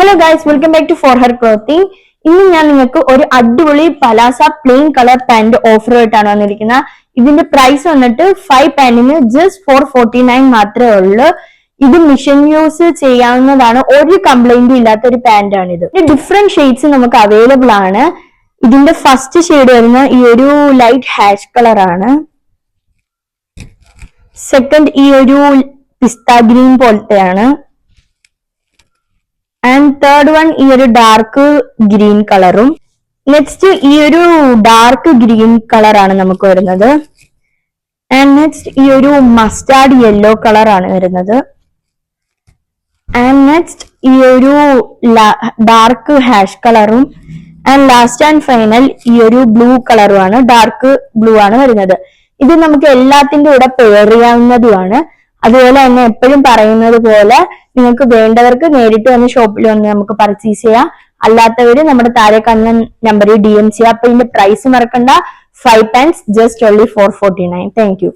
Hello guys, welcome back to for her clothing. ഇന്ന് ഞാൻ നിങ്ങൾക്ക് ഒരു അടിപൊളി palazzo plain colour pant offer ആയിട്ടാണ് വന്നിരിക്കുന്നത്. ഇതിന്റെ പ്രൈസ് വന്നിട്ട് 5 പാന്റിന് ജസ്റ്റ് 449 മാത്രമേ ഉള്ളൂ. ഇത് മിഷൻ യൂസ് ചെയ്യാവുന്നതാണ്, ഒരു കംപ്ലൈന്റും ഇല്ലാത്ത ഒരു പാന്റ് ആണ് ഇത്. ഡിഫറെന്റ് ഷെയ്ഡ്സ് നമുക്ക് അവൈലബിൾ ആണ്. ഇതിന്റെ ഫസ്റ്റ് ഷെയ്ഡ് വരുന്ന ഈ ഒരു ലൈറ്റ് ഹാഷ് കളർ ആണ്. സെക്കൻഡ് ഈ ഒരു പിസ്ത ഗ്രീൻ പോലത്തെയാണ്. ആൻഡ് തേർഡ് വൺ ഈ ഒരു ഡാർക്ക് ഗ്രീൻ കളറും. നെക്സ്റ്റ് ഈ ഒരു ഡാർക്ക് ഗ്രീൻ കളറാണ് നമുക്ക് വരുന്നത്. ആൻഡ് നെക്സ്റ്റ് ഈ ഒരു മസ്റ്റാർഡ് യെല്ലോ കളറാണ് വരുന്നത്. ആൻഡ് നെക്സ്റ്റ് ഈ ഒരു ഡാർക്ക് ഹാഷ് കളറും. ആൻഡ് ലാസ്റ്റ് ആൻഡ് ഫൈനൽ ഈ ഒരു ബ്ലൂ കളറുമാണ്, ഡാർക്ക് ബ്ലൂ ആണ് വരുന്നത്. ഇത് നമുക്ക് എല്ലാത്തിന്റെ കൂടെ പെയർ ചെയ്യാവുന്നതുമാണ്. അതുപോലെ തന്നെ എപ്പോഴും പറയുന്നത് പോലെ നിങ്ങൾക്ക് വേണ്ടവർക്ക് നേരിട്ട് വന്ന് ഷോപ്പിൽ വന്ന് നമുക്ക് പർച്ചേസ് ചെയ്യാം. അല്ലാത്തവര് നമ്മുടെ താഴെ കാണുന്ന നമ്പറിൽ DM ചെയ്യാം. അപ്പൊ ഇതിന്റെ പ്രൈസ് മറക്കണ്ട, 5 pants just only 449. Thank you.